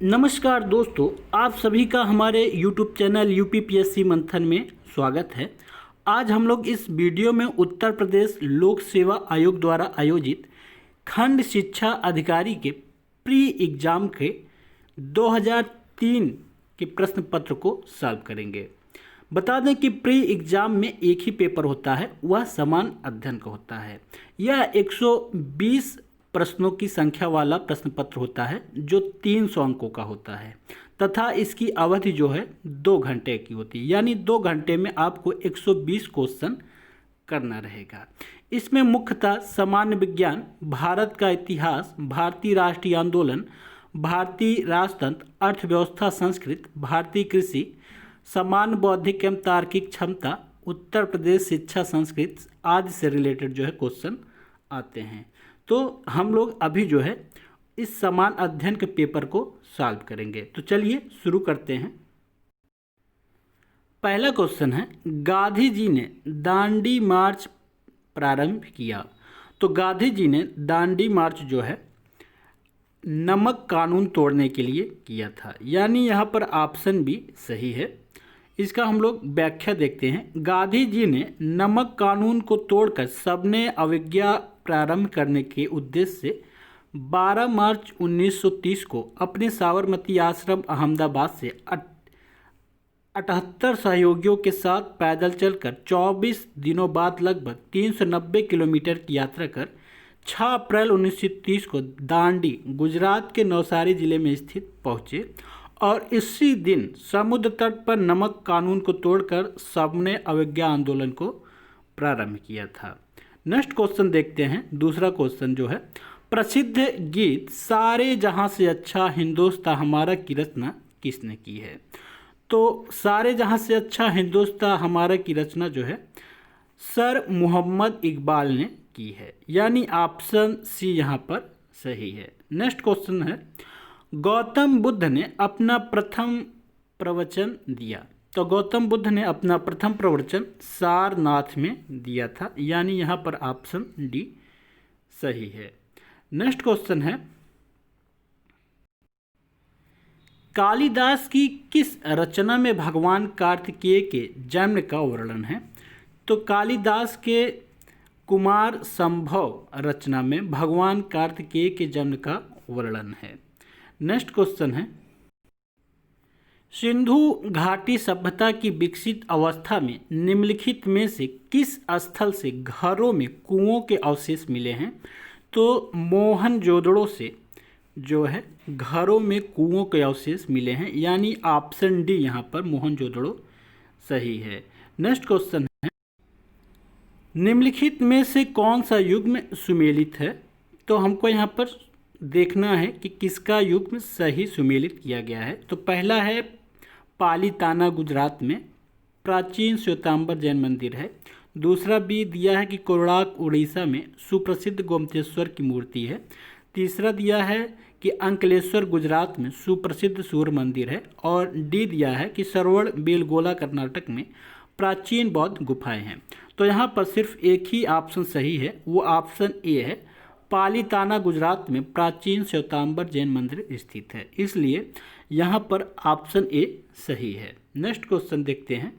नमस्कार दोस्तों, आप सभी का हमारे YouTube चैनल यूपीपीएससी मंथन में स्वागत है। आज हम लोग इस वीडियो में उत्तर प्रदेश लोक सेवा आयोग द्वारा आयोजित खंड शिक्षा अधिकारी के प्री एग्ज़ाम के 2003 के प्रश्न पत्र को सॉल्व करेंगे। बता दें कि प्री एग्ज़ाम में एक ही पेपर होता है, वह समान अध्ययन का होता है। यह 120 प्रश्नों की संख्या वाला प्रश्न पत्र होता है जो 300 अंकों का होता है तथा इसकी अवधि जो है 2 घंटे की होती है, यानी 2 घंटे में आपको 120 क्वेश्चन करना रहेगा। इसमें मुख्यतः सामान्य विज्ञान, भारत का इतिहास, भारतीय राष्ट्रीय आंदोलन, भारतीय राजतंत्र, अर्थव्यवस्था, संस्कृत, भारतीय कृषि, सामान्य बौद्धिक एवं तार्किक क्षमता, उत्तर प्रदेश शिक्षा संस्कृत आदि से रिलेटेड जो है क्वेश्चन आते हैं। तो हम लोग अभी जो है इस समान अध्ययन के पेपर को सॉल्व करेंगे। तो चलिए शुरू करते हैं। पहला क्वेश्चन है, गांधी जी ने दांडी मार्च प्रारंभ किया। तो गांधी जी ने दांडी मार्च जो है नमक कानून तोड़ने के लिए किया था, यानी यहाँ पर ऑप्शन भी सही है। इसका हम लोग व्याख्या देखते हैं। गांधी जी ने नमक कानून को तोड़कर सबने अवज्ञा प्रारंभ करने के उद्देश्य से 12 मार्च 1930 को अपने साबरमती आश्रम अहमदाबाद से 78 सहयोगियों के साथ पैदल चलकर 24 दिनों बाद लगभग 390 किलोमीटर की यात्रा कर 6 अप्रैल 1930 को दांडी, गुजरात के नवसारी जिले में स्थित पहुँचे और इसी दिन समुद्र तट पर नमक कानून को तोड़कर सबने अवज्ञा आंदोलन को प्रारंभ किया था। नेक्स्ट क्वेश्चन देखते हैं। दूसरा क्वेश्चन जो है, प्रसिद्ध गीत सारे जहां से अच्छा हिंदुस्तां हमारा की रचना किसने की है? तो सारे जहां से अच्छा हिंदुस्तां हमारा की रचना जो है सर मोहम्मद इकबाल ने की है, यानी ऑप्शन सी यहाँ पर सही है। नेक्स्ट क्वेश्चन है, गौतम बुद्ध ने अपना प्रथम प्रवचन दिया। तो गौतम बुद्ध ने अपना प्रथम प्रवचन सारनाथ में दिया था, यानी यहाँ पर ऑप्शन डी सही है। नेक्स्ट क्वेश्चन है, कालिदास की किस रचना में भगवान कार्तिकेय के जन्म का वर्णन है? तो कालिदास के कुमार संभव रचना में भगवान कार्तिकेय के जन्म का वर्णन है। नेक्स्ट क्वेश्चन है, सिंधु घाटी सभ्यता की विकसित अवस्था में निम्नलिखित में से किस स्थल से घरों में कुओं के अवशेष मिले हैं? तो मोहनजोदड़ो से जो है घरों में कुओं के अवशेष मिले हैं, यानी ऑप्शन डी यहाँ पर मोहनजोदड़ो सही है। नेक्स्ट क्वेश्चन है, निम्नलिखित में से कौन सा युग्म सुमेलित है? तो हमको यहाँ पर देखना है कि किसका युग्म सही सुमेलित किया गया है। तो पहला है पालीताना, गुजरात में प्राचीन श्वेतांबर जैन मंदिर है। दूसरा बी दिया है कि कोणार्क उड़ीसा में सुप्रसिद्ध गोमतेश्वर की मूर्ति है। तीसरा दिया है कि अंकलेश्वर गुजरात में सुप्रसिद्ध सूर्य मंदिर है। और डी दिया है कि सरवण बेलगोला कर्नाटक में प्राचीन बौद्ध गुफाएं हैं। तो यहाँ पर सिर्फ एक ही ऑप्शन सही है, वो ऑप्शन ए है, पालीताना गुजरात में प्राचीन श्वेतांबर जैन मंदिर स्थित है, इसलिए यहाँ पर ऑप्शन ए सही है। नेक्स्ट क्वेश्चन देखते हैं,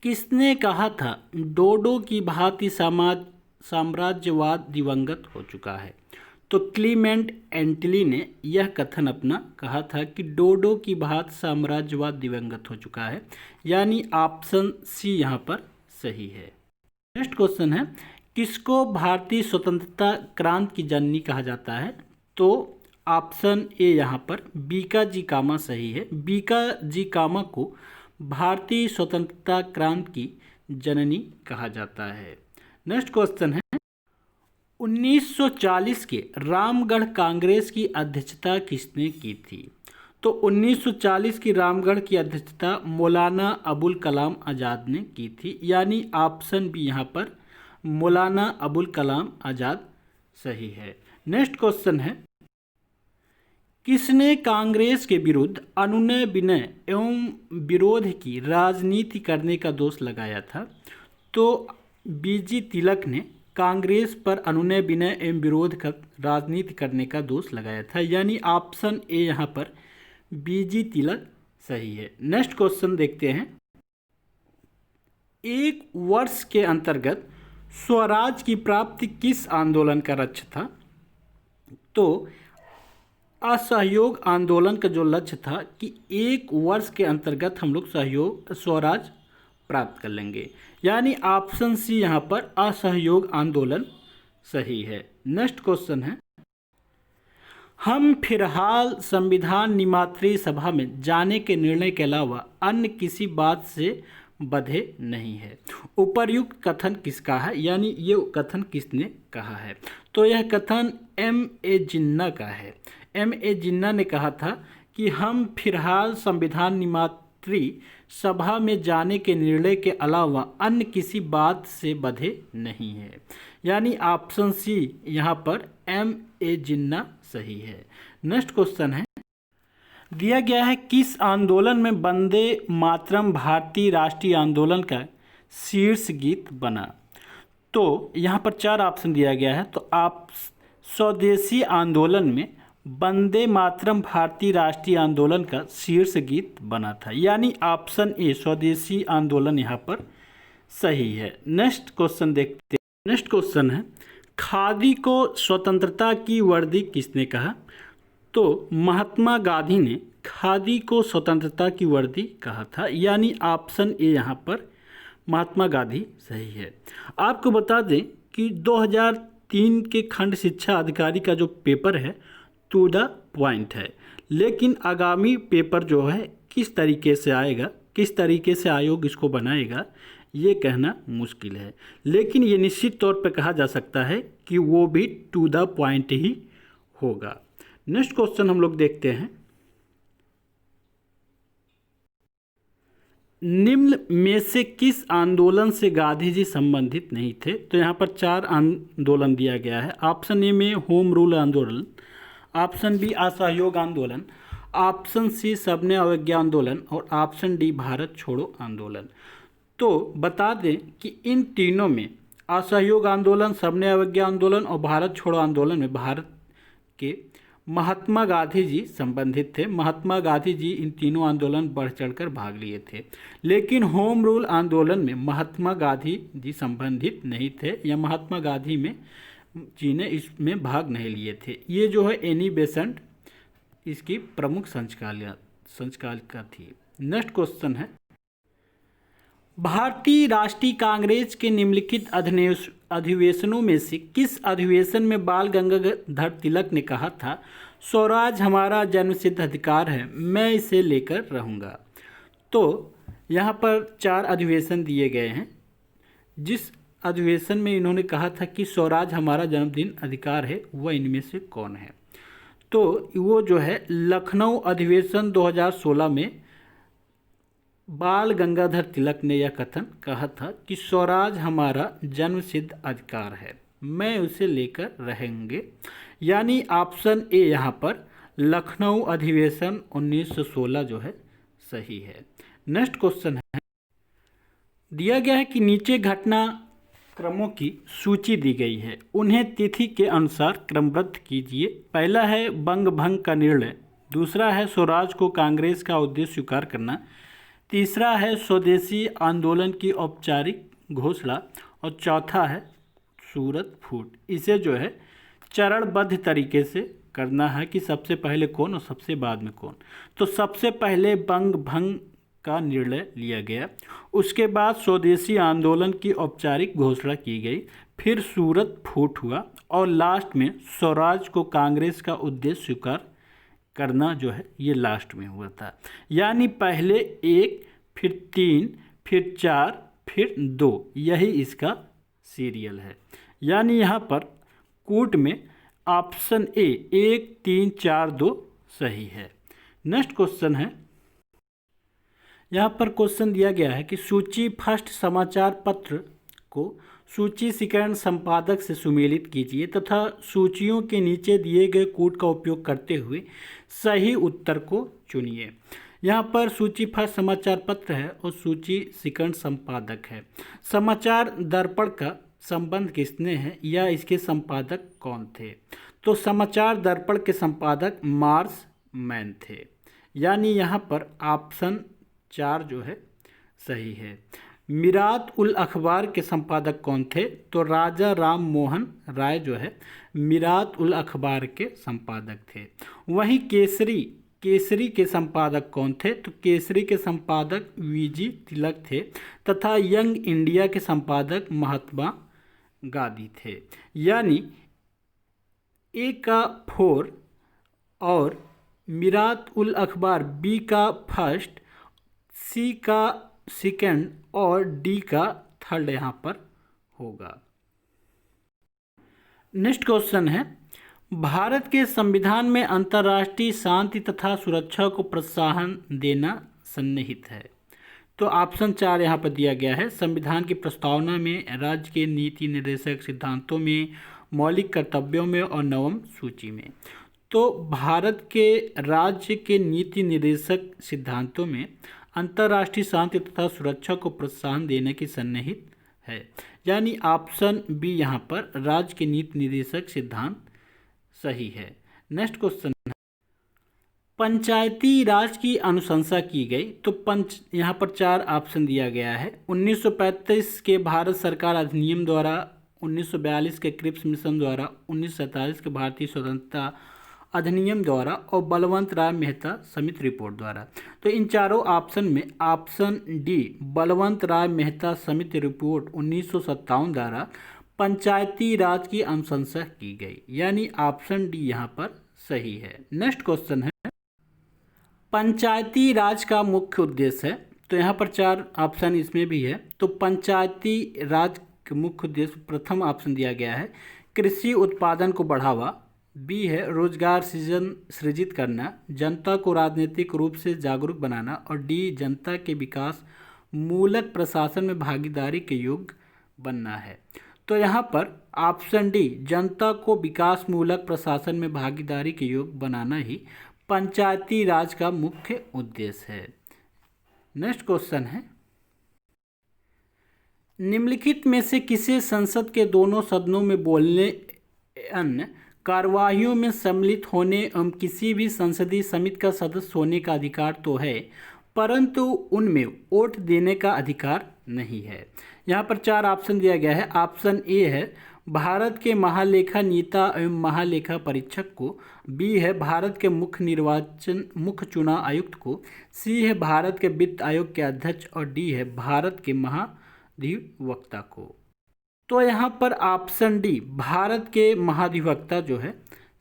किसने कहा था डोडो की भांति साम्राज्यवाद दिवंगत हो चुका है? तो क्लीमेंट एंटली ने यह कथन अपना कहा था कि डोडो की भांति साम्राज्यवाद दिवंगत हो चुका है, यानी ऑप्शन सी यहाँ पर सही है। नेक्स्ट क्वेश्चन है, किसको भारतीय स्वतंत्रता क्रांति की जननी कहा जाता है? तो ऑप्शन ए यहाँ पर बीका जी कामा सही है। बीका जी कामा को भारतीय स्वतंत्रता क्रांति की जननी कहा जाता है। नेक्स्ट क्वेश्चन है, 1940 के रामगढ़ कांग्रेस की अध्यक्षता किसने की थी? तो 1940 की रामगढ़ की अध्यक्षता मौलाना अबुल कलाम आज़ाद ने की थी, यानी ऑप्शन बी यहाँ पर मौलाना अबुल कलाम आज़ाद सही है। नेक्स्ट क्वेश्चन है, किसने कांग्रेस के विरुद्ध अनुनय विनय एवं विरोध की राजनीति करने का दोष लगाया था? तो बीजी तिलक ने कांग्रेस पर अनुनय विनय एवं विरोध का राजनीति करने का दोष लगाया था। यानी ऑप्शन ए यहाँ पर बीजी तिलक सही है। नेक्स्ट क्वेश्चन देखते हैं। एक वर्ष के अंतर्गत स्वराज की प्राप्ति किस आंदोलन का लक्ष्य था? तो असहयोग आंदोलन का जो लक्ष्य था कि एक वर्ष के अंतर्गत हम लोग स्वराज प्राप्त कर लेंगे। यानी ऑप्शन सी यहाँ पर असहयोग आंदोलन सही है। नेक्स्ट क्वेश्चन है, हम फिलहाल संविधान निर्मात्री सभा में जाने के निर्णय के अलावा अन्य किसी बात से बंधे नहीं है। उपर्युक्त कथन किसका है? यानी ये कथन किसने कहा है? तो यह कथन M.A. जिन्ना का है। M.A. जिन्ना ने कहा था कि हम फिलहाल संविधान निर्मात्री सभा में जाने के निर्णय के अलावा अन्य किसी बात से बंधे नहीं है। यानी ऑप्शन सी यहाँ पर M.A. जिन्ना सही है। नेक्स्ट क्वेश्चन है, दिया गया है किस आंदोलन में वंदे मातरम भारतीय राष्ट्रीय आंदोलन का शीर्ष गीत बना? तो यहाँ पर 4 ऑप्शन दिया गया है। तो आप स्वदेशी आंदोलन में वंदे मातरम भारतीय राष्ट्रीय आंदोलन का शीर्ष गीत बना था। यानी ऑप्शन ए स्वदेशी आंदोलन यहाँ पर सही है। नेक्स्ट क्वेश्चन देखते हैं। नेक्स्ट क्वेश्चन है, खादी को स्वतंत्रता की वर्दी किसने कहा? तो महात्मा गांधी ने खादी को स्वतंत्रता की वर्दी कहा था। यानी ऑप्शन ए यहाँ पर महात्मा गांधी सही है। आपको बता दें कि 2003 के खंड शिक्षा अधिकारी का जो पेपर है टू द पॉइंट है, लेकिन आगामी पेपर जो है किस तरीके से आएगा, किस तरीके से आयोग इसको बनाएगा, ये कहना मुश्किल है। लेकिन ये निश्चित तौर पर कहा जा सकता है कि वो भी टू द पॉइंट ही होगा। नेक्स्ट क्वेश्चन हम लोग देखते हैं, निम्न में से किस आंदोलन से गांधी जी संबंधित नहीं थे? तो यहाँ पर 4 आंदोलन दिया गया है। ऑप्शन ए में होम रूल आंदोलन, ऑप्शन बी असहयोग आंदोलन, ऑप्शन सी सबने अवज्ञा आंदोलन और ऑप्शन डी भारत छोड़ो आंदोलन। तो बता दें कि इन तीनों में असहयोग आंदोलन, सबने अवज्ञा आंदोलन और भारत छोड़ो आंदोलन में भारत के महात्मा गांधी जी संबंधित थे। महात्मा गांधी जी इन तीनों आंदोलन बढ़ चढ़कर भाग लिए थे। लेकिन होम रूल आंदोलन में महात्मा गांधी जी संबंधित नहीं थे, या महात्मा गांधी में जी ने इसमें भाग नहीं लिए थे। ये जो है एनी बेसेंट इसकी प्रमुख संचालिका थी। नेक्स्ट क्वेश्चन है, भारतीय राष्ट्रीय कांग्रेस के निम्नलिखित अधिवेशनों में से किस अधिवेशन में बाल गंगाधर तिलक ने कहा था, स्वराज हमारा जन्मसिद्ध अधिकार है, मैं इसे लेकर रहूँगा? तो यहाँ पर 4 अधिवेशन दिए गए हैं। जिस अधिवेशन में इन्होंने कहा था कि स्वराज हमारा जन्मदिन अधिकार है, वह इनमें से कौन है? तो वो जो है लखनऊ अधिवेशन 2016 में बाल गंगाधर तिलक ने यह कथन कहा था कि स्वराज हमारा जन्मसिद्ध अधिकार है, मैं उसे लेकर रहेंगे। यानी ऑप्शन ए यहाँ पर लखनऊ अधिवेशन 1916 जो है सही है। नेक्स्ट क्वेश्चन है, दिया गया है कि नीचे घटना क्रमों की सूची दी गई है, उन्हें तिथि के अनुसार क्रमबद्ध कीजिए। पहला है बंग भंग का निर्णय, दूसरा है स्वराज को कांग्रेस का उद्देश्य स्वीकार करना, तीसरा है स्वदेशी आंदोलन की औपचारिक घोषणा और चौथा है सूरत फूट। इसे जो है चरणबद्ध तरीके से करना है कि सबसे पहले कौन और सबसे बाद में कौन। तो सबसे पहले बंग भंग का निर्णय लिया गया, उसके बाद स्वदेशी आंदोलन की औपचारिक घोषणा की गई, फिर सूरत फूट हुआ और लास्ट में स्वराज को कांग्रेस का उद्देश्य स्वीकार करना जो है ये लास्ट में हुआ था। यानी पहले 1, फिर 3, फिर 4, फिर 2, यही इसका सीरियल है। यानी यहाँ पर कूट में ऑप्शन ए 1, 3, 4, 2 सही है। नेक्स्ट क्वेश्चन है, यहाँ पर क्वेश्चन दिया गया है कि सूची फर्स्ट समाचार पत्र को सूची सेकंड संपादक से सुमेलित कीजिए तथा सूचियों के नीचे दिए गए कोड का उपयोग करते हुए सही उत्तर को चुनिए। यहाँ पर सूची फर्स्ट समाचार पत्र है और सूची सेकंड संपादक है। समाचार दर्पण का संबंध किसने है या इसके संपादक कौन थे? तो समाचार दर्पण के संपादक मार्स मैन थे। यानी यहाँ पर ऑप्शन 4 जो है सही है। मिरात उल अखबार के संपादक कौन थे? तो राजा राम मोहन राय जो है मिरात उल अखबार के संपादक थे। वहीं केसरी के संपादक कौन थे? तो केसरी के संपादक वीजी तिलक थे तथा यंग इंडिया के संपादक महात्मा गांधी थे। यानी ए का 4 और मिरात उल अखबार बी का फर्स्ट, सी का सेकंड और डी का थर्ड यहाँ पर होगा। नेक्स्ट क्वेश्चन है, भारत के संविधान में अंतर्राष्ट्रीय शांति तथा सुरक्षा को प्रोत्साहन देना सन्निहित है। तो ऑप्शन 4 यहाँ पर दिया गया है। संविधान की प्रस्तावना में, राज्य के नीति निर्देशक सिद्धांतों में, मौलिक कर्तव्यों में और नवम सूची में। तो भारत के राज्य के नीति निर्देशक सिद्धांतों में अंतर्राष्ट्रीय शांति तथा सुरक्षा को प्रोत्साहन देने की सन्निहित है। यानी ऑप्शन बी यहाँ पर राज्य के नीति निर्देशक सिद्धांत सही है। नेक्स्ट क्वेश्चन है, पंचायती राज की अनुशंसा की गई। तो यहाँ पर 4 ऑप्शन दिया गया है। 1935 के भारत सरकार अधिनियम द्वारा, 1942 के क्रिप्स मिशन द्वारा, 1947 के भारतीय स्वतंत्रता अधिनियम द्वारा और बलवंत राय मेहता समिति रिपोर्ट द्वारा। तो इन चारों ऑप्शन में ऑप्शन डी बलवंत राय मेहता समिति रिपोर्ट 1957 द्वारा पंचायती राज की अनुशंसा की गई। यानी ऑप्शन डी यहाँ पर सही है। नेक्स्ट क्वेश्चन है, पंचायती राज का मुख्य उद्देश्य है। तो यहाँ पर 4 ऑप्शन इसमें भी है। तो पंचायती राज का मुख्य उद्देश्य, प्रथम ऑप्शन दिया गया है कृषि उत्पादन को बढ़ावा, बी है रोजगार सृजित करना, जनता को राजनीतिक रूप से जागरूक बनाना और डी जनता के विकास मूलक प्रशासन में भागीदारी के योग्य बनना है। तो यहाँ पर ऑप्शन डी जनता को विकास मूलक प्रशासन में भागीदारी के योग्य बनाना ही पंचायती राज का मुख्य उद्देश्य है। नेक्स्ट क्वेश्चन है, निम्नलिखित में से किसे संसद के दोनों सदनों में बोलने, अन्य कार्यवाहियों में सम्मिलित होने एवं किसी भी संसदीय समिति का सदस्य होने का अधिकार तो है, परंतु उनमें वोट देने का अधिकार नहीं है। यहाँ पर 4 ऑप्शन दिया गया है। ऑप्शन ए है भारत के महालेखा नीता एवं महालेखा परीक्षक को, बी है भारत के मुख्य चुनाव आयुक्त को, सी है भारत के वित्त आयोग के अध्यक्ष और डी है भारत के महाधिवक्ता को। तो यहाँ पर ऑप्शन डी भारत के महाधिवक्ता जो है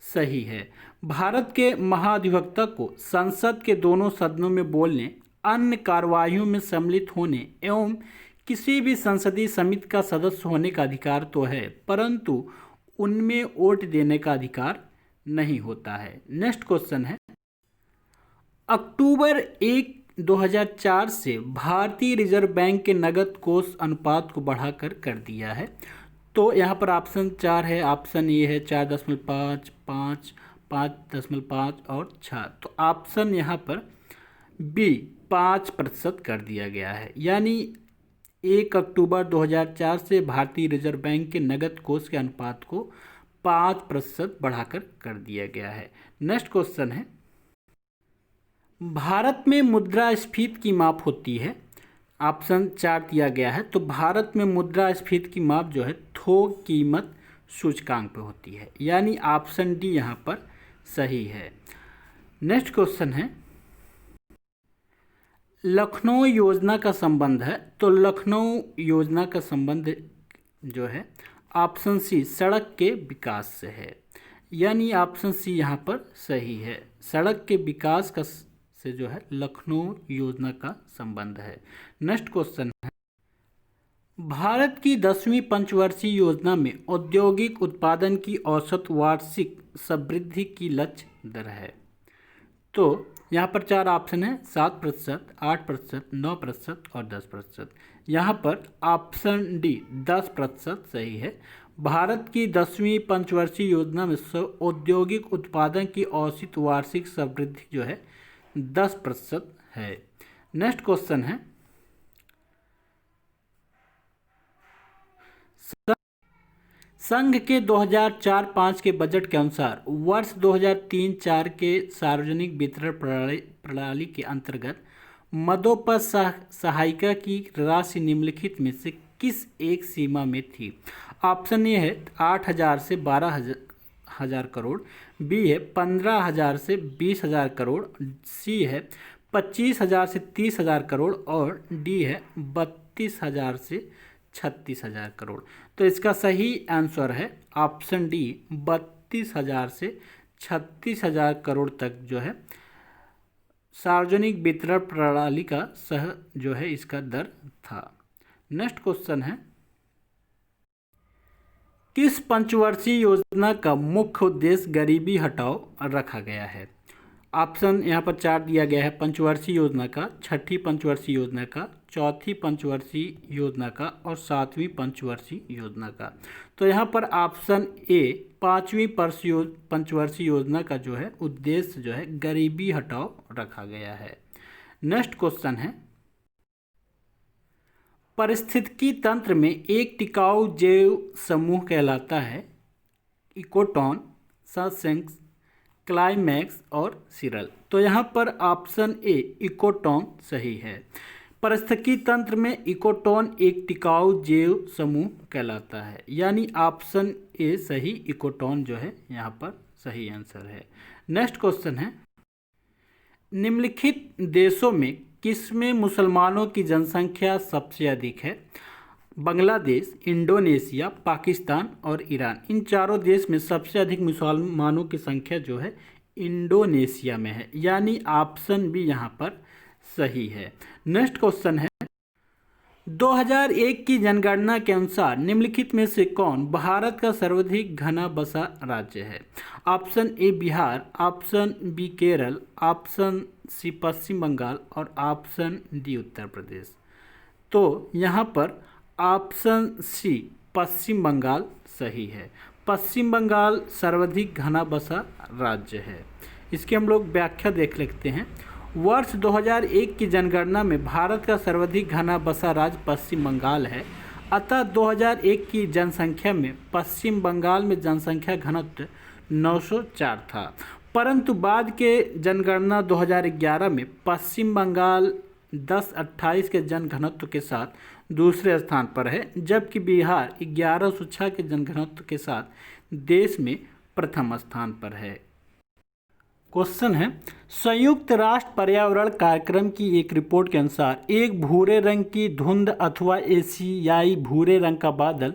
सही है। भारत के महाधिवक्ता को संसद के दोनों सदनों में बोलने, अन्य कार्यवाहियों में सम्मिलित होने एवं किसी भी संसदीय समिति का सदस्य होने का अधिकार तो है, परंतु उनमें वोट देने का अधिकार नहीं होता है। नेक्स्ट क्वेश्चन है, अक्टूबर 1, 2004 से भारतीय रिजर्व बैंक के नकद कोष अनुपात को बढ़ाकर कर दिया है। तो यहाँ पर ऑप्शन 4 है। ऑप्शन ए है 4.5, 5, 5.5 और 6। तो ऑप्शन यहाँ पर बी 5% कर दिया गया है। यानी 1 अक्टूबर 2004 से भारतीय रिजर्व बैंक के नकद कोष के अनुपात को 5% बढ़ाकर कर दिया गया है। नेक्स्ट क्वेश्चन है, भारत में मुद्रास्फीति की माप होती है। ऑप्शन 4 दिया गया है। तो भारत में मुद्रास्फीति की माप जो है थोक कीमत सूचकांक पे होती है। यानी ऑप्शन डी यहाँ पर सही है। नेक्स्ट क्वेश्चन है, लखनऊ योजना का संबंध है। तो लखनऊ योजना का संबंध जो है ऑप्शन सी सड़क के विकास से है। यानी ऑप्शन सी यहाँ पर सही है। सड़क के विकास का से जो है लखनऊ योजना का संबंध है। नेक्स्ट क्वेश्चन है, भारत की 10वीं पंचवर्षीय योजना में औद्योगिक उत्पादन की औसत वार्षिक समृद्धि की लक्ष्य दर है। तो यहाँ पर 4 ऑप्शन है, 7%, 8%, 9% और 10%। यहाँ पर ऑप्शन डी 10% सही है। भारत की 10वीं पंचवर्षीय योजना में औद्योगिक उत्पादन की औसत वार्षिक समृद्धि जो है 10% है। नेक्स्ट क्वेश्चन है, संघ के 2004-05 के बजट के अनुसार वर्ष 2003-04 के सार्वजनिक वितरण प्रणाली के अंतर्गत मदों पर सहायिका की राशि निम्नलिखित में से किस एक सीमा में थी? ऑप्शन ए है 8,000 से 12,000 करोड़, बी है 15,000 से 20,000 करोड़, सी है 25,000 से 30,000 करोड़ और डी है 32,000 से 36,000 करोड़। तो इसका सही आंसर है ऑप्शन डी 32,000 से 36,000 करोड़ तक जो है सार्वजनिक वितरण प्रणाली का जो है इसका दर था। नेक्स्ट क्वेश्चन है, किस पंचवर्षीय योजना का मुख्य उद्देश्य गरीबी हटाओ रखा गया है? ऑप्शन यहाँ पर 4 दिया गया है। पंचवर्षीय योजना का, छठी पंचवर्षीय योजना का, चौथी पंचवर्षीय योजना का और 7वीं पंचवर्षीय योजना का। तो यहाँ पर ऑप्शन ए 5वीं पंचवर्षीय योजना का जो है उद्देश्य जो है गरीबी हटाओ रखा गया है। नेक्स्ट क्वेश्चन है, पारिस्थितिकी तंत्र में एक टिकाऊ जैव समूह कहलाता है इकोटोन, ससेंक्स, क्लाइमैक्स और सिरल। तो यहाँ पर ऑप्शन ए इकोटोन सही है। पारिस्थितिकी तंत्र में इकोटोन एक टिकाऊ जैव समूह कहलाता है, यानी ऑप्शन ए सही इकोटोन जो है यहाँ पर सही आंसर है। नेक्स्ट क्वेश्चन है, निम्नलिखित देशों में किसमें मुसलमानों की जनसंख्या सबसे अधिक है? बांग्लादेश, इंडोनेशिया, पाकिस्तान और ईरान। इन चारों देश में सबसे अधिक मुसलमानों की संख्या जो है इंडोनेशिया में है, यानी ऑप्शन बी यहाँ पर सही है। नेक्स्ट क्वेश्चन है, 2001 की जनगणना के अनुसार निम्नलिखित में से कौन भारत का सर्वाधिक घना बसा राज्य है? Option A Bihar, option B Kerala, option C Paschim Bengal और ऑप्शन डी उत्तर प्रदेश। तो यहाँ पर ऑप्शन सी पश्चिम बंगाल सही है। पश्चिम बंगाल सर्वाधिक घना बसा राज्य है। इसकी हम लोग व्याख्या देख लेते हैं। वर्ष 2001 की जनगणना में भारत का सर्वाधिक घना बसा राज्य पश्चिम बंगाल है। अतः 2001 की जनसंख्या में पश्चिम बंगाल में जनसंख्या घनत्व 904 था, परंतु बाद के जनगणना 2011 में पश्चिम बंगाल 1028 के जनघनत्व के साथ दूसरे स्थान पर है, जबकि बिहार 1106 के जनघनत्व के साथ देश में प्रथम स्थान पर है। क्वेश्चन है, संयुक्त राष्ट्र पर्यावरण कार्यक्रम की एक रिपोर्ट के अनुसार एक भूरे रंग की धुंध अथवा एशियाई भूरे रंग का बादल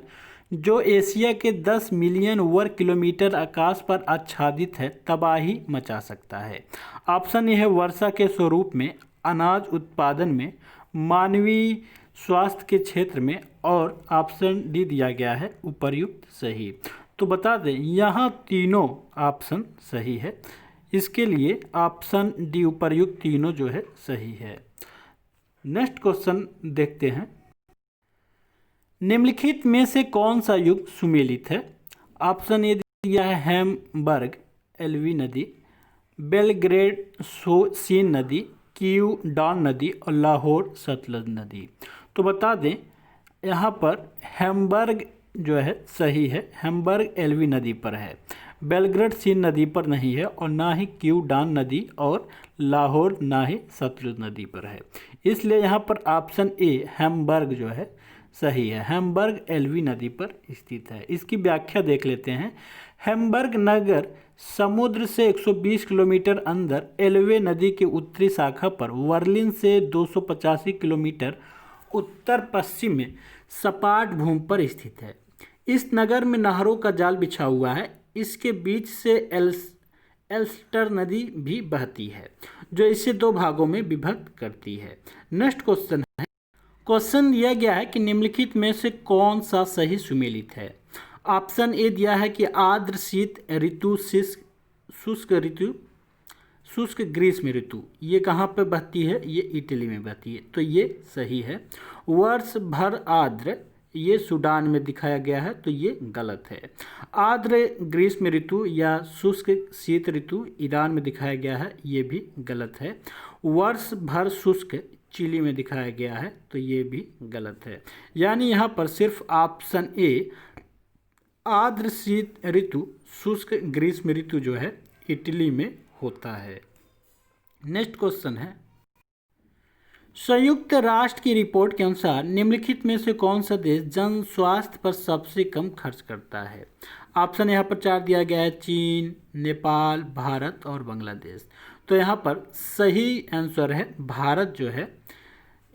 जो एशिया के 10 मिलियन वर्ग किलोमीटर आकाश पर आच्छादित है तबाही मचा सकता है। ऑप्शन ए है वर्षा के स्वरूप में, अनाज उत्पादन में, मानवीय स्वास्थ्य के क्षेत्र में और ऑप्शन डी दिया गया है उपर्युक्त सही। तो बता दें यहाँ तीनों ऑप्शन सही है। इसके लिए ऑप्शन डी उपर्युक्त तीनों जो है सही है। नेक्स्ट क्वेश्चन देखते हैं, निम्नलिखित में से कौन सा युग सुमेलित है? ऑप्शन ए दिया है हैम्बर्ग एल्वी नदी, बेलग्रेड सीन नदी, कीव डॉन नदी और लाहौर सतलज नदी। तो बता दें यहाँ पर हैम्बर्ग जो है सही है, हैम्बर्ग एल्वी नदी पर है, बेलग्रेड सीन नदी पर नहीं है और ना ही कीव डॉन नदी और लाहौर ना ही सतलुज नदी पर है। इसलिए यहाँ पर ऑप्शन ए हैम्बर्ग जो है सही है, हैम्बर्ग एल्वी नदी पर स्थित है। इसकी व्याख्या देख लेते हैं। हैम्बर्ग नगर समुद्र से 120 किलोमीटर अंदर एल्वे नदी की उत्तरी शाखा पर बर्लिन से 285 किलोमीटर उत्तर पश्चिम में सपाट भूमि पर स्थित है। इस नगर में नहरों का जाल बिछा हुआ है। इसके बीच से एल्स्टर नदी भी बहती है जो इसे दो भागों में विभक्त करती है। नेक्स्ट क्वेश्चन है, क्वेश्चन दिया गया है कि निम्नलिखित में से कौन सा सही सुमेलित है? ऑप्शन ए दिया है कि आर्द्र शीत ऋतु, शुष्क ऋतु, शुष्क ग्रीष्म ऋतु ये कहाँ पे बहती है? ये इटली में बहती है, तो ये सही है। वर्ष भर आर्द्र ये सूडान में दिखाया गया है, तो ये गलत है। आर्द्र ग्रीष्म ऋतु या शुष्क शीत ऋतु ईरान में दिखाया गया है, ये भी गलत है। वर्ष भर शुष्क चिली में दिखाया गया है, तो ये भी गलत है। यानी यहाँ पर सिर्फ ऑप्शन ए आर्द्र शीत ऋतु, शुष्क ग्रीष्म ऋतु जो है इटली में होता है। नेक्स्ट क्वेश्चन है, संयुक्त राष्ट्र की रिपोर्ट के अनुसार निम्नलिखित में से कौन सा देश जन स्वास्थ्य पर सबसे कम खर्च करता है? ऑप्शन यहाँ पर 4 दिया गया है, चीन, नेपाल, भारत और बांग्लादेश। तो यहाँ पर सही आंसर है भारत जो है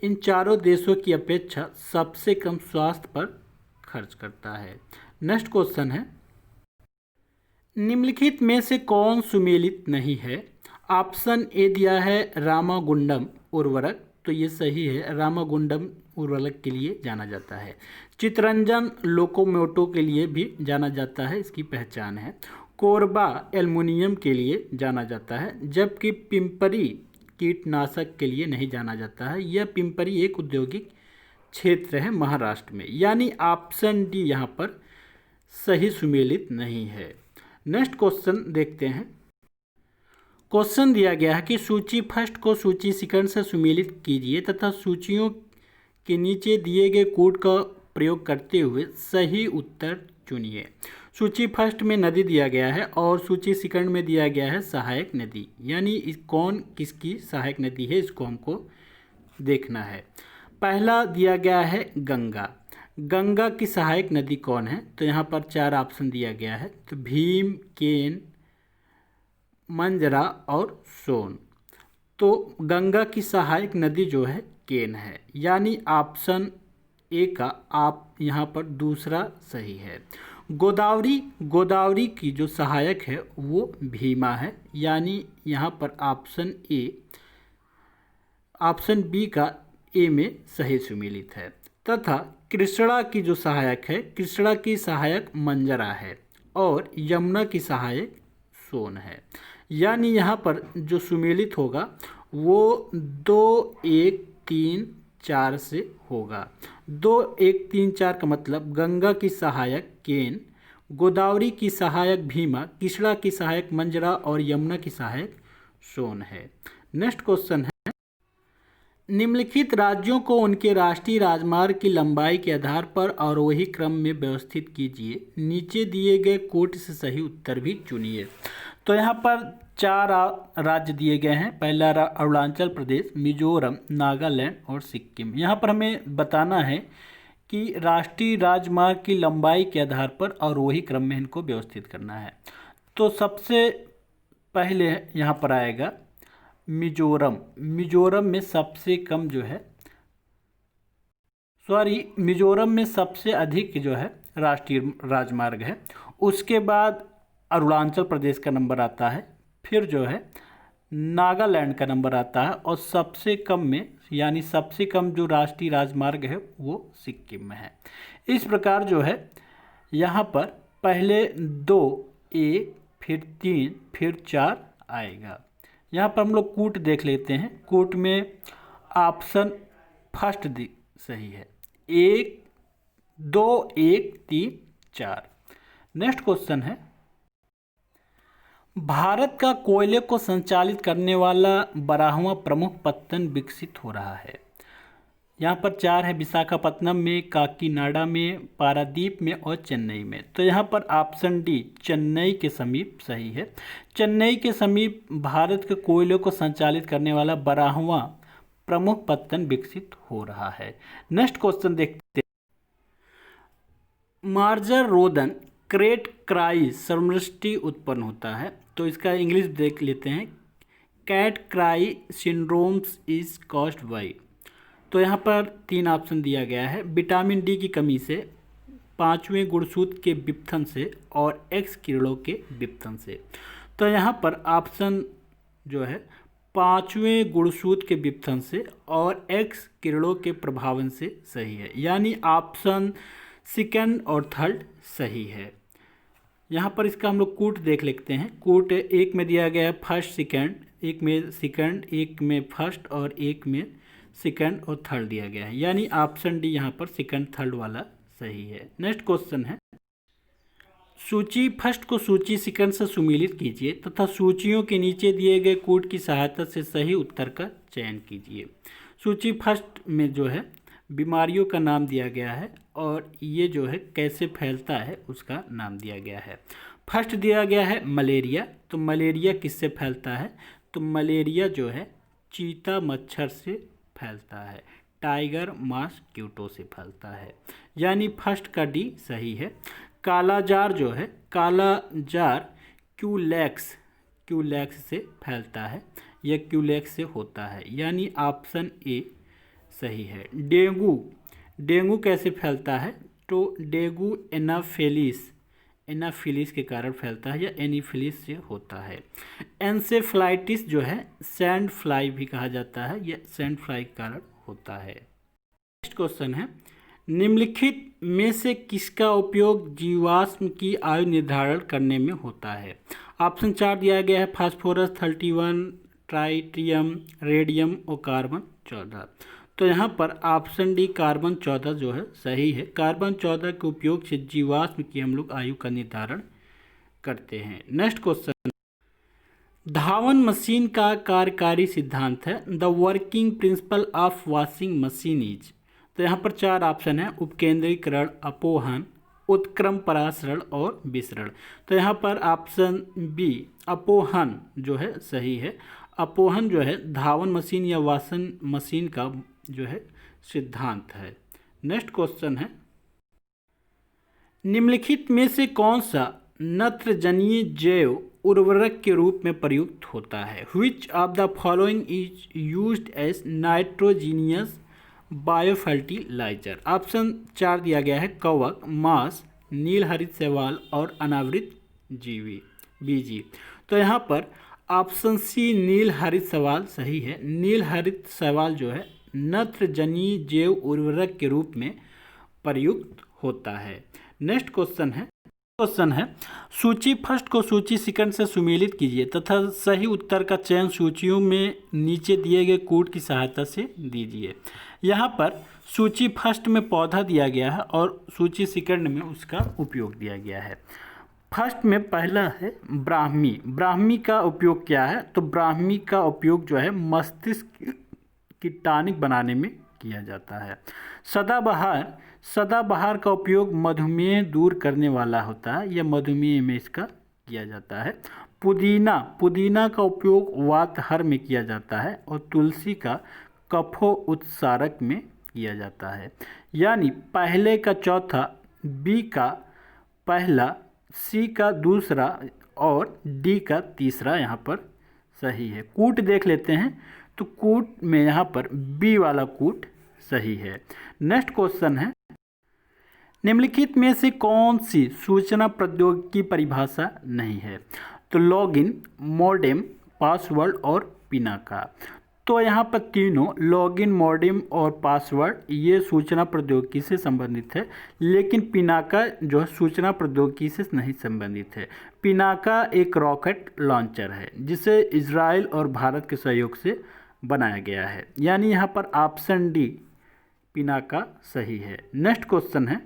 इन चारों देशों की अपेक्षा सबसे कम स्वास्थ्य पर खर्च करता है। नेक्स्ट क्वेश्चन है, निम्नलिखित में से कौन सुमेलित नहीं है? ऑप्शन ए दिया है रामागुंडम उर्वरक, तो ये सही है, रामागुंडम उर्वरक के लिए जाना जाता है। चितरंजन लोकोमोटो के लिए भी जाना जाता है, इसकी पहचान है। कोरबा एल्युमिनियम के लिए जाना जाता है, जबकि पिंपरी कीटनाशक के लिए नहीं जाना जाता है। यह पिंपरी एक औद्योगिक क्षेत्र है महाराष्ट्र में, यानी ऑप्शन डी यहाँ पर सही सुमेलित नहीं है। नेक्स्ट क्वेश्चन देखते हैं। क्वेश्चन दिया गया है कि सूची फर्स्ट को सूची सेकंड से सुमेलित कीजिए तथा सूचियों के नीचे दिए गए कोड का प्रयोग करते हुए सही उत्तर चुनिए। सूची फर्स्ट में नदी दिया गया है और सूची सेकंड में दिया गया है सहायक नदी, यानी कौन किसकी सहायक नदी है इसको हमको देखना है। पहला दिया गया है गंगा। गंगा की सहायक नदी कौन है? तो यहाँ पर 4 ऑप्शन दिया गया है, तो भीम, केन, मंजरा और सोन। तो गंगा की सहायक नदी जो है केन है, यानी ऑप्शन ए का आप यहाँ पर दूसरा सही है। गोदावरी की जो सहायक है वो भीमा है, यानी यहाँ पर ऑप्शन बी का ए में सही सुमेलित है। तथा कृष्णा की जो सहायक है, कृष्णा की सहायक मंजरा है और यमुना की सहायक सोन है, यानी यहाँ पर जो सुमेलित होगा वो 2, 1, 3, 4 से होगा। 2, 1, 3, 4 का मतलब गंगा की सहायक केन, गोदावरी की सहायक भीमा, कृष्णा की सहायक मंजरा और यमुना की सहायक सोन है। नेक्स्ट क्वेश्चन है, निम्नलिखित राज्यों को उनके राष्ट्रीय राजमार्ग की लंबाई के आधार पर आरोही क्रम में व्यवस्थित कीजिए। नीचे दिए गए कोट से सही उत्तर भी चुनिए। तो यहाँ पर 4 राज्य दिए गए हैं। पहला अरुणाचल प्रदेश, मिजोरम, नागालैंड और सिक्किम। यहाँ पर हमें बताना है कि राष्ट्रीय राजमार्ग की लंबाई के आधार पर आरोही क्रम में इनको व्यवस्थित करना है। तो सबसे पहले यहाँ पर आएगा मिजोरम में सबसे कम जो है मिजोरम में सबसे अधिक जो है राष्ट्रीय राजमार्ग है। उसके बाद अरुणाचल प्रदेश का नंबर आता है, फिर जो है नागालैंड का नंबर आता है और सबसे कम में यानी सबसे कम जो राष्ट्रीय राजमार्ग है वो सिक्किम में है। इस प्रकार जो है यहाँ पर पहले 2, 1, फिर 3, फिर 4 आएगा। यहाँ पर हम लोग कूट देख लेते हैं। कूट में ऑप्शन फर्स्ट सही है, 1, 2, 1, 3, 4। नेक्स्ट क्वेश्चन है, भारत का कोयले को संचालित करने वाला 12वां प्रमुख पत्तन विकसित हो रहा है। यहाँ पर 4 है, विशाखापत्तनम में, काकीनाडा में, पारादीप में और चेन्नई में। तो यहाँ पर ऑप्शन डी चेन्नई के समीप सही है। चेन्नई के समीप भारत के कोयले को संचालित करने वाला 12वां प्रमुख पत्तन विकसित हो रहा है। नेक्स्ट क्वेश्चन देखते हैं, मार्जर रोदन क्रेट क्राई समृष्टि उत्पन्न होता है। तो इसका इंग्लिश देख लेते हैं, cat cry syndromes is caused by. तो यहाँ पर 3 ऑप्शन दिया गया है, विटामिन डी की कमी से, 5वें गुणसूत्र के विपथन से और एक्स किरणों के विपथन से। तो यहाँ पर ऑप्शन जो है 5वें गुणसूत्र के विपथन से और एक्स किरणों के प्रभावन से सही है, यानी ऑप्शन सेकंड और थर्ड सही है। यहाँ पर इसका हम लोग कूट देख लेते हैं। कूट एक में दिया गया है फर्स्ट सेकंड, एक में सेकंड, एक में फर्स्ट और एक में सेकंड और थर्ड दिया गया है, यानी ऑप्शन डी यहाँ पर सेकंड थर्ड वाला सही है। नेक्स्ट क्वेश्चन है, सूची फर्स्ट को सूची सेकंड से सुमेलित कीजिए तथा सूचियों के नीचे दिए गए कोड की सहायता से सही उत्तर का चयन कीजिए। सूची फर्स्ट में जो है बीमारियों का नाम दिया गया है और ये जो है कैसे फैलता है उसका नाम दिया गया है। फर्स्ट दिया गया है मलेरिया। तो मलेरिया किससे फैलता है? तो मलेरिया जो है चीता मच्छर से फैलता है, टाइगर मॉस्क्यूटो से फैलता है, यानी फर्स्ट का डी सही है। काला जार जो है, काला जार क्यूलैक्स से फैलता है, यह क्यूलैक्स से होता है, यानी ऑप्शन ए सही है। डेंगू कैसे फैलता है? तो डेंगू एनाफिलिस के कारण फैलता है या एनीफिलिस से होता है। एन्सेफ्लाइटिस जो है सैंड फ्लाई भी कहा जाता है, यह सैंड फ्लाई के कारण होता है। नेक्स्ट क्वेश्चन है, निम्नलिखित में से किसका उपयोग जीवाश्म की आयु निर्धारण करने में होता है? ऑप्शन 4 दिया गया है, फास्फोरस 31, ट्राइटियम, रेडियम और कार्बन 14। तो यहाँ पर ऑप्शन डी कार्बन 14 जो है सही है। कार्बन 14 के उपयोग से जीवाश्म की हम लोग आयु का निर्धारण करते हैं। नेक्स्ट क्वेश्चन, धावन मशीन का कार्यकारी सिद्धांत है। The working principle of washing machine is. तो यहाँ पर 4 ऑप्शन है, उपकेंद्रीकरण, अपोहन, उत्क्रम परासरण और विसरण। तो यहाँ पर ऑप्शन बी अपोहन जो है सही है। अपोहन जो है धावन मशीन या वॉशिंग मशीन का जो है सिद्धांत है। नेक्स्ट क्वेश्चन है, निम्नलिखित में से कौन सा नत्रजनीय जैव उर्वरक के रूप में प्रयुक्त होता है? Which of the following is used as nitrogenous biofertilizer? Option 4 दिया गया है, कवक, मांस, नील हरित शैवाल और अनावृत बीजी। तो यहाँ पर ऑप्शन सी नील हरित शैवाल सही है। नील हरित शैवाल जो है नत्रजनीय जैव उर्वरक के रूप में प्रयुक्त होता है। नेक्स्ट क्वेश्चन है सूची फर्स्ट को सूची सेकंड से सुमेलित कीजिए तथा सही उत्तर का चयन सूचियों में नीचे दिए गए कोड की सहायता से दीजिए। यहाँ पर सूची फर्स्ट में पौधा दिया गया है और सूची सेकंड में उसका उपयोग दिया गया है। फर्स्ट में पहला है ब्राह्मी का उपयोग क्या है? तो ब्राह्मी का उपयोग जो है मस्तिष्क की टॉनिक बनाने में किया जाता है। सदाबहार का उपयोग मधुमेह दूर करने वाला होता है, यह मधुमेह में इसका किया जाता है। पुदीना का उपयोग वातहर में किया जाता है और तुलसी का कफो उत्सारक में किया जाता है। यानी पहले का चौथा, बी का पहला, सी का दूसरा और डी का तीसरा यहाँ पर सही है। कूट देख लेते हैं, तो कूट में यहाँ पर बी वाला कूट सही है। नेक्स्ट क्वेश्चन है, निम्नलिखित में से कौन सी सूचना प्रौद्योगिकी की परिभाषा नहीं है? तो लॉगिन, मॉडेम, पासवर्ड और पिनाका। तो यहाँ पर तीनों लॉगिन, मॉडेम और पासवर्ड ये सूचना प्रौद्योगिकी से संबंधित है, लेकिन पिनाका जो है सूचना प्रौद्योगिकी से नहीं संबंधित है। पिनाका एक रॉकेट लॉन्चर है जिसे इजराइल और भारत के सहयोग से बनाया गया है, यानी यहाँ पर ऑप्शन डी पिनाका सही है। नेक्स्ट क्वेश्चन है,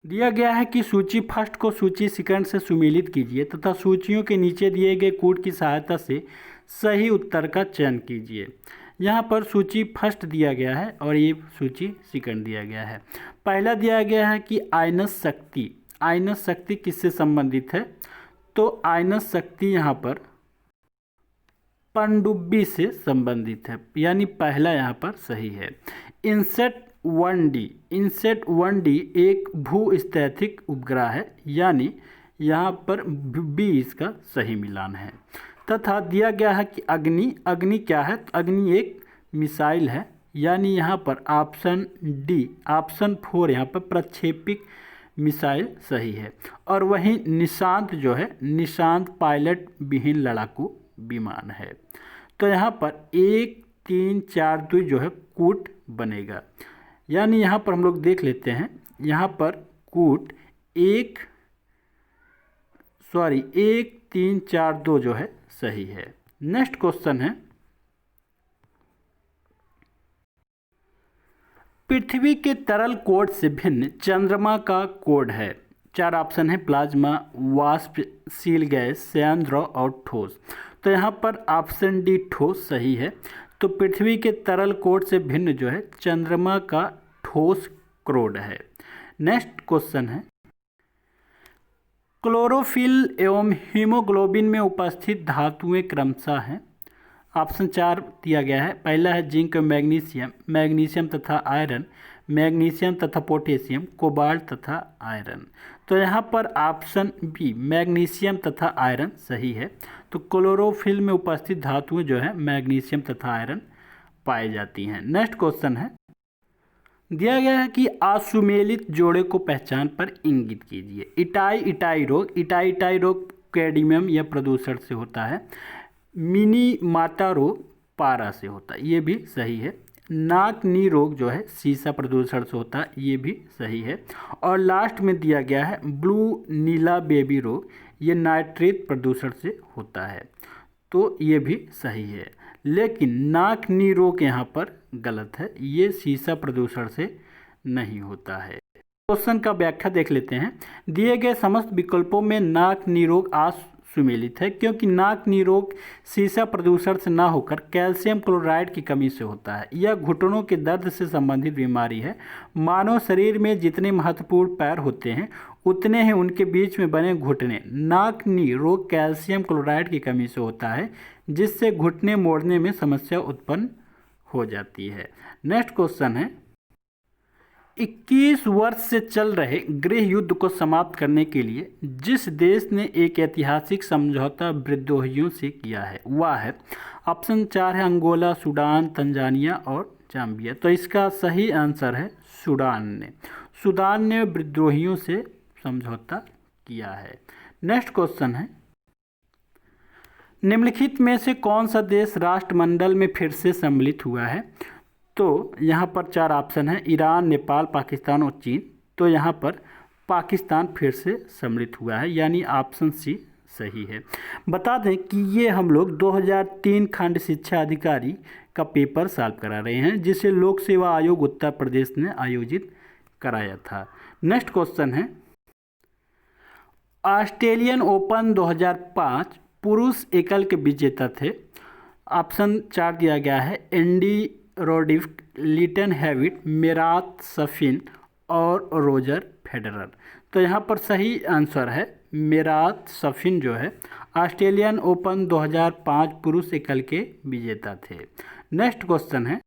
दिया गया है कि सूची फर्स्ट को सूची सेकंड से सुमेलित कीजिए तथा सूचियों के नीचे दिए गए कोड की सहायता से सही उत्तर का चयन कीजिए। यहाँ पर सूची फर्स्ट दिया गया है और ये सूची सेकंड दिया गया है। पहला दिया गया है कि आयनस शक्ति किससे संबंधित है? तो आयनस शक्ति यहाँ पर पनडुब्बी से संबंधित है, यानी पहला यहाँ पर सही है। इनसेट 1D एक भूस्थैतिक उपग्रह है, यानी यहाँ पर बी इसका सही मिलान है। तथा दिया गया है कि अग्नि क्या है? तो अग्नि एक मिसाइल है, यानी यहाँ पर ऑप्शन डी, ऑप्शन 4 यहाँ पर प्रक्षेपित मिसाइल सही है। और वहीं निशांत जो है, निशांत पायलट विहीन लड़ाकू विमान है। तो यहाँ पर 1 3 4 2 जो है कूट बनेगा, यानी यहाँ पर हम लोग देख लेते हैं। यहाँ पर कूट 1 3 4 2 जो है सही है। नेक्स्ट क्वेश्चन है, पृथ्वी के तरल कोड से भिन्न चंद्रमा का कोड है। 4 ऑप्शन है, प्लाज्मा, वाष्प, सील गैस, श्यान द्रव और ठोस। तो यहाँ पर ऑप्शन डी ठोस सही है। तो पृथ्वी के तरल कोड से भिन्न जो है चंद्रमा का ठोस क्रोड है। नेक्स्ट क्वेश्चन है, क्लोरोफिल एवं हीमोग्लोबिन में उपस्थित धातुएं क्रमशः हैं। ऑप्शन 4 दिया गया है। पहला है जिंक और मैग्नीशियम, मैग्नीशियम तथा आयरन, मैग्नीशियम तथा पोटेशियम, कोबाल्ट तथा आयरन। तो यहाँ पर ऑप्शन बी मैग्नीशियम तथा आयरन सही है। तो क्लोरोफिल में उपस्थित धातुएं जो है मैग्नीशियम तथा आयरन पाई जाती हैं। नेक्स्ट क्वेश्चन है, दिया गया है कि असुमेलित जोड़े को पहचान पर इंगित कीजिए। इटाई इटाई रोग कैडमियम या प्रदूषण से होता है। मिनी माता रोग पारा से होता है, ये भी सही है। नाक नी रोग जो है सीसा प्रदूषण से होता है, ये भी सही है। और लास्ट में दिया गया है ब्लू नीला बेबी रोग, ये नाइट्रेट प्रदूषण से होता है, तो ये भी सही है। लेकिन नाक नी रोग यहाँ पर गलत है, ये सीसा प्रदूषण से नहीं होता है। क्वेश्चन का व्याख्या देख लेते हैं। दिए गए समस्त विकल्पों में नाक नी रोग सुमेलित है, क्योंकि नाक नी रोग सीसा प्रदूषण से ना होकर कैल्शियम क्लोराइड की कमी से होता है। यह घुटनों के दर्द से संबंधित बीमारी है। मानव शरीर में जितने महत्वपूर्ण पैर होते हैं उतने ही उनके बीच में बने घुटने। नाक नी रोग कैल्शियम क्लोराइड की कमी से होता है, जिससे घुटने मोड़ने में समस्या उत्पन्न हो जाती है। नेक्स्ट क्वेश्चन है, 21 वर्ष से चल रहे गृह युद्ध को समाप्त करने के लिए जिस देश ने एक ऐतिहासिक समझौता विद्रोहियों से किया है वह है। ऑप्शन 4 है अंगोला, सूडान, तंजानिया और जाम्बिया। तो इसका सही आंसर है सूडान ने विद्रोहियों से समझौता किया है। नेक्स्ट क्वेश्चन है, निम्नलिखित में से कौन सा देश राष्ट्रमंडल में फिर से सम्मिलित हुआ है। तो यहाँ पर 4 ऑप्शन हैं, ईरान, नेपाल, पाकिस्तान और चीन। तो यहाँ पर पाकिस्तान फिर से सम्मिलित हुआ है, यानी ऑप्शन सी सही है। बता दें कि ये हम लोग 2003 खंड शिक्षा अधिकारी का पेपर सॉल्व करा रहे हैं, जिसे लोक सेवा आयोग उत्तर प्रदेश ने आयोजित कराया था। नेक्स्ट क्वेश्चन है, ऑस्ट्रेलियन ओपन 2005 पुरुष एकल के विजेता थे। ऑप्शन 4 दिया गया है, एंडी रोडिफ, लिटन हैविट, मेरात सफिन और रोजर फेडरर। तो यहाँ पर सही आंसर है मेरात सफिन जो है ऑस्ट्रेलियन ओपन 2005 पुरुष एकल के विजेता थे। नेक्स्ट क्वेश्चन है,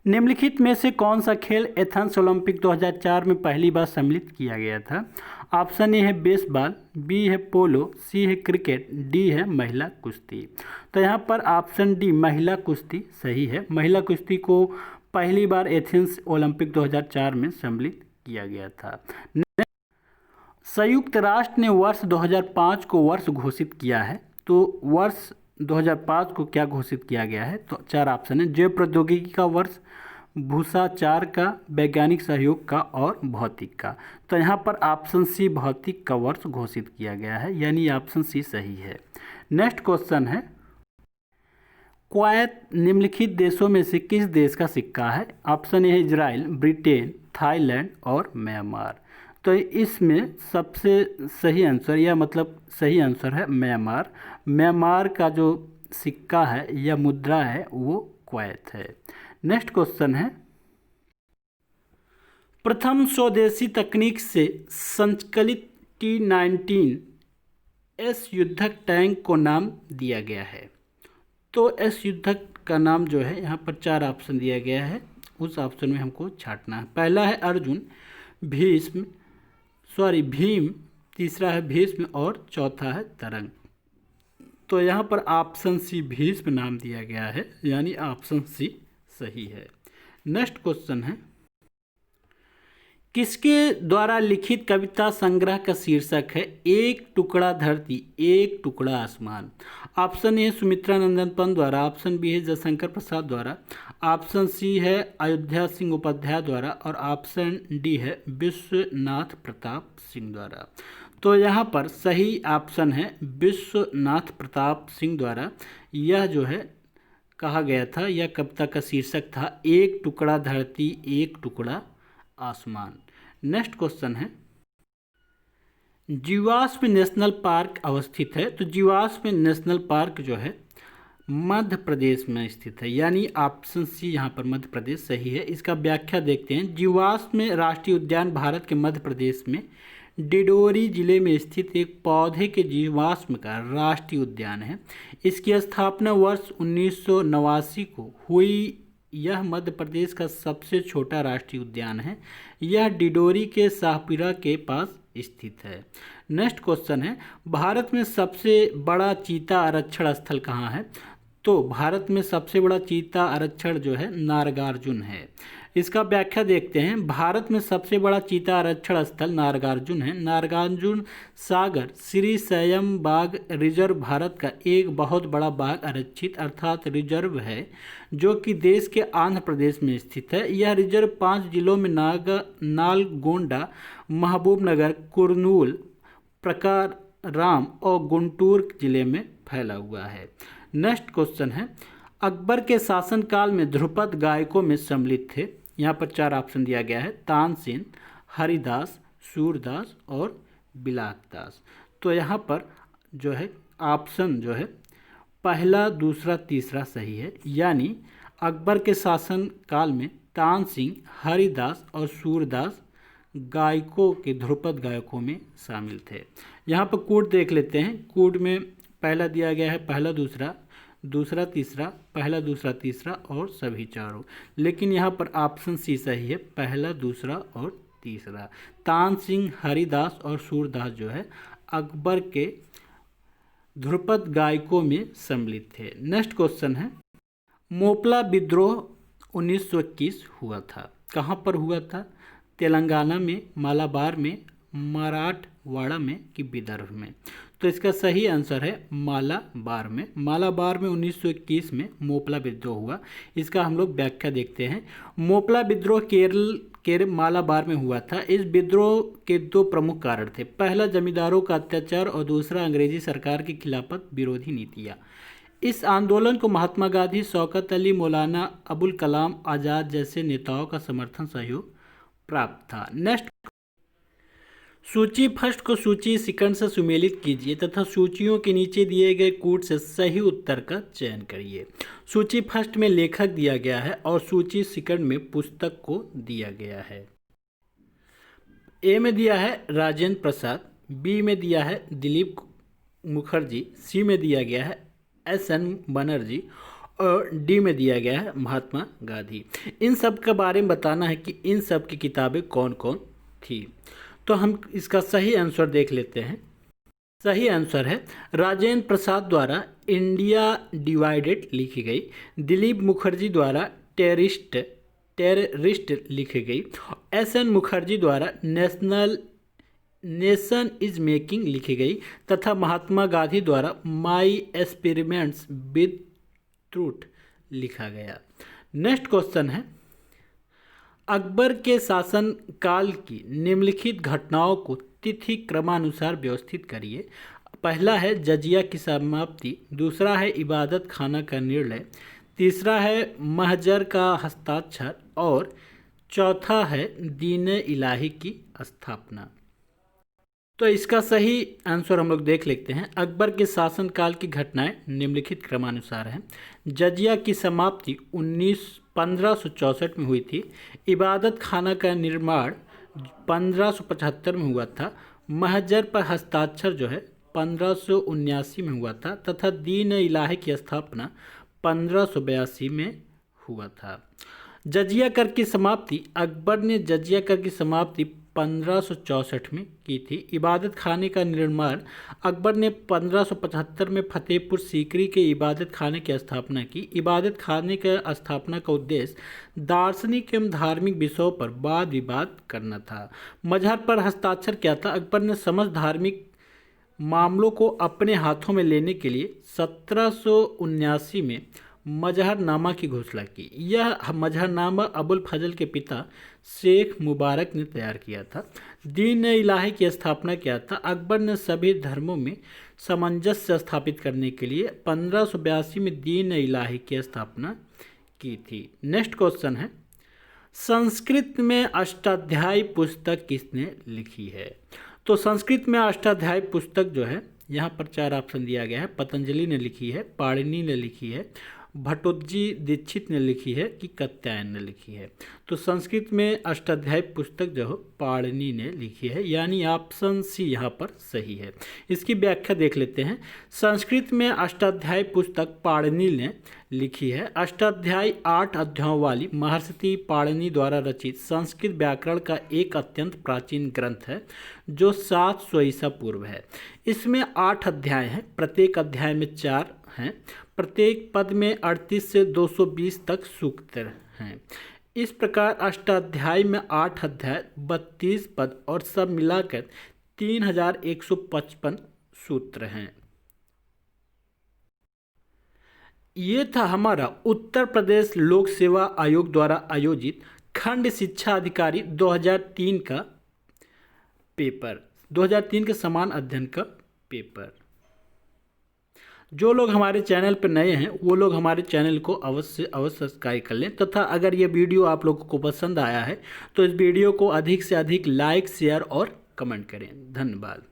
निम्नलिखित में से कौन सा खेल एथेंस ओलंपिक 2004 में पहली बार सम्मिलित किया गया था। ऑप्शन ए है बेसबॉल, बी है पोलो, सी है क्रिकेट, डी है महिला कुश्ती। तो यहाँ पर ऑप्शन डी महिला कुश्ती सही है। महिला कुश्ती को पहली बार एथेंस ओलंपिक 2004 में सम्मिलित किया गया था। संयुक्त राष्ट्र ने वर्ष 2005 को वर्ष घोषित किया है। तो वर्ष 2005 को क्या घोषित किया गया है। तो 4 ऑप्शन है, जैव प्रौद्योगिकी का वर्ष, भूषाचार का, वैज्ञानिक सहयोग का और भौतिक का। तो यहाँ पर ऑप्शन सी भौतिक का वर्ष घोषित किया गया है, यानी ऑप्शन सी सही है। नेक्स्ट क्वेश्चन है, क्वैत निम्नलिखित देशों में से किस देश का सिक्का है। ऑप्शन ए है इजराइल, ब्रिटेन, थाईलैंड और म्यांमार। तो इसमें सबसे सही आंसर या मतलब सही आंसर है म्यांमार। म्यांमार का जो सिक्का है या मुद्रा है वो क्वैत है। नेक्स्ट क्वेश्चन है, प्रथम स्वदेशी तकनीक से संचालित T-19 एस युद्धक टैंक को नाम दिया गया है। तो एस युद्धक का नाम जो है यहाँ पर 4 ऑप्शन दिया गया है, उस ऑप्शन में हमको छांटना है। पहला है अर्जुन, भीम, तीसरा है भीष्म और चौथा है तरंग। तो यहाँ पर ऑप्शन सी भीष्म नाम दिया गया है, यानी ऑप्शन सी सही है। नेक्स्ट क्वेश्चन है, किसके द्वारा लिखित कविता संग्रह का शीर्षक है एक टुकड़ा धरती एक टुकड़ा आसमान। ऑप्शन ए सुमित्रा नंदन पंत द्वारा, ऑप्शन बी है जयशंकर प्रसाद द्वारा, ऑप्शन सी है अयोध्या सिंह उपाध्याय द्वारा और ऑप्शन डी है विश्वनाथ प्रताप सिंह द्वारा। तो यहाँ पर सही ऑप्शन है विश्वनाथ प्रताप सिंह द्वारा। यह जो है कहा गया था, यह कविता का शीर्षक था एक टुकड़ा धरती एक टुकड़ा आसमान। नेक्स्ट क्वेश्चन है, जीवाश्म नेशनल पार्क अवस्थित है। तो जीवाश्म नेशनल पार्क जो है मध्य प्रदेश में स्थित है, यानी ऑप्शन सी यहाँ पर मध्य प्रदेश सही है। इसका व्याख्या देखते हैं। जीवाश्म राष्ट्रीय उद्यान भारत के मध्य प्रदेश में डिंडोरी जिले में स्थित एक पौधे के जीवाश्म का राष्ट्रीय उद्यान है। इसकी स्थापना वर्ष 1989 को हुई। यह मध्य प्रदेश का सबसे छोटा राष्ट्रीय उद्यान है। यह डिंडोरी के शाहपुरा के पास स्थित है। नेक्स्ट क्वेश्चन है, भारत में सबसे बड़ा चीता आरक्षण स्थल कहाँ है? तो भारत में सबसे बड़ा चीता आरक्षण जो है नागार्जुन है। इसका व्याख्या देखते हैं। भारत में सबसे बड़ा चीता आरक्षण स्थल नागार्जुन है। नागार्जुन सागर श्री सयम बाघ रिजर्व भारत का एक बहुत बड़ा बाघ आरक्षित अर्थात रिजर्व है, जो कि देश के आंध्र प्रदेश में स्थित है। यह रिजर्व 5 जिलों में नालगोंडा, महबूबनगर, कुर्नूल, प्रकाराम और गुंटूर जिले में फैला हुआ है। नेक्स्ट क्वेश्चन है, अकबर के शासनकाल में ध्रुपद गायकों में सम्मिलित थे। यहाँ पर 4 ऑप्शन दिया गया है, तानसेन, हरिदास, सूरदास और बिलासदास। तो यहाँ पर जो है ऑप्शन जो है पहला, दूसरा, तीसरा सही है, यानी अकबर के शासनकाल में तानसेन, हरिदास और सूरदास गायकों के ध्रुपद गायकों में शामिल थे। यहाँ पर कोड देख लेते हैं। कोड में पहला दिया गया है पहला, दूसरा, दूसरा, तीसरा, पहला, दूसरा, तीसरा और सभी चारों, लेकिन यहाँ पर ऑप्शन सी सही है, पहला, दूसरा और तीसरा। तानसेन, हरिदास और सूरदास जो है अकबर के ध्रुपद गायकों में सम्मिलित थे। नेक्स्ट क्वेश्चन है, मोपला विद्रोह 1921 हुआ था। कहाँ पर हुआ था? तेलंगाना में, मालाबार में, मराठवाड़ा में कि विदर्भ में? तो इसका सही आंसर है मालाबार में। मालाबार में 1921 में मोपला विद्रोह हुआ। इसका हम लोग व्याख्या देखते हैं। मोपला विद्रोह केरल के मालाबार में हुआ था। इस विद्रोह के 2 प्रमुख कारण थे। पहला, जमींदारों का अत्याचार और दूसरा, अंग्रेजी सरकार की खिलाफत विरोधी नीतियाँ। इस आंदोलन को महात्मा गांधी, शौकत अली, मौलाना अबुल कलाम आज़ाद जैसे नेताओं का समर्थन सहयोग प्राप्त था। नेक्स्ट, सूची फर्स्ट को सूची सेकंड से सुमेलित कीजिए तथा सूचियों के नीचे दिए गए कोड से सही उत्तर का चयन करिए। सूची फर्स्ट में लेखक दिया गया है और सूची सेकंड में पुस्तक को दिया गया है। ए में दिया है राजेंद्र प्रसाद, बी में दिया है दिलीप मुखर्जी, सी में दिया गया है एस.एन. बनर्जी और डी में दिया गया है महात्मा गांधी। इन सब के बारे में बताना है कि इन सब की किताबें कौन कौन थी। तो हम इसका सही आंसर देख लेते हैं। सही आंसर है राजेंद्र प्रसाद द्वारा इंडिया डिवाइडेड लिखी गई, दिलीप मुखर्जी द्वारा टेररिस्ट लिखी गई, एस.एन. मुखर्जी द्वारा नेशन इज मेकिंग लिखी गई तथा महात्मा गांधी द्वारा माई एक्सपेरिमेंट्स विद ट्रूथ लिखा गया। नेक्स्ट क्वेश्चन है, अकबर के शासन काल की निम्नलिखित घटनाओं को तिथि क्रमानुसार व्यवस्थित करिए। पहला है जजिया की समाप्ति, दूसरा है इबादत खाना का निर्णय, तीसरा है महजर का हस्ताक्षर और चौथा है दीन इलाही की स्थापना। तो इसका सही आंसर हम लोग देख लेते हैं। अकबर के शासनकाल की घटनाएं निम्नलिखित क्रमानुसार हैं। जजिया की समाप्ति 1564 में हुई थी। इबादत खाना का निर्माण 1575 में हुआ था। महजर पर हस्ताक्षर जो है 1579 में हुआ था तथा दीन इलाही की स्थापना 1582 में हुआ था। जजिया कर की समाप्ति, अकबर ने जजिया कर की समाप्ति 1564 में की थी। इबादत खाने का निर्माण अकबर ने 1575 में फतेहपुर सीकरी के इबादत खाने की स्थापना की। इबादत खाने की स्थापना का उद्देश्य दार्शनिक एवं धार्मिक विषयों पर वाद विवाद करना था। मजहर पर हस्ताक्षर किया था। अकबर ने समस्त धार्मिक मामलों को अपने हाथों में लेने के लिए 1779 में मजहरनामा की घोषणा की। यह मजहरनामा अबुल फजल के पिता शेख मुबारक ने तैयार किया था। दीन इलाही की स्थापना किया था। अकबर ने सभी धर्मों में सामंजस्य स्थापित करने के लिए 1582 में दीन इलाही की स्थापना की थी। नेक्स्ट क्वेश्चन है, संस्कृत में अष्टाध्यायी पुस्तक किसने लिखी है? तो संस्कृत में अष्टाध्यायी पुस्तक जो है यहाँ पर 4 ऑप्शन दिया गया है। पतंजलि ने लिखी है, पाणिनि ने लिखी है, भट्टोजी दीक्षित ने लिखी है कि कात्यायन ने लिखी है। तो संस्कृत में अष्टाध्यायी पुस्तक जो है पाणिनि ने लिखी है, यानी ऑप्शन सी यहाँ पर सही है। इसकी व्याख्या देख लेते हैं। संस्कृत में अष्टाध्यायी पुस्तक पाणिनि ने लिखी है। अष्टाध्यायी 8 अध्यायों वाली महर्षि पाणिनि द्वारा रचित संस्कृत व्याकरण का एक अत्यंत प्राचीन ग्रंथ है जो 700 ईसा पूर्व है। इसमें 8 अध्याय हैं, प्रत्येक अध्याय में 4 हैं, प्रत्येक पद में 38 से 220 तक सूक्त हैं। इस प्रकार अष्टाध्यायी में 8 अध्याय, 32 पद और सब मिलाकर 3155 सूत्र हैं। ये था हमारा उत्तर प्रदेश लोक सेवा आयोग द्वारा आयोजित खंड शिक्षा अधिकारी 2003 का पेपर, 2003 के समान अध्ययन का पेपर। जो लोग हमारे चैनल पर नए हैं वो लोग हमारे चैनल को अवश्य सब्सक्राइब कर लें, तथा अगर ये वीडियो आप लोगों को पसंद आया है तो इस वीडियो को अधिक से अधिक लाइक, शेयर और कमेंट करें। धन्यवाद।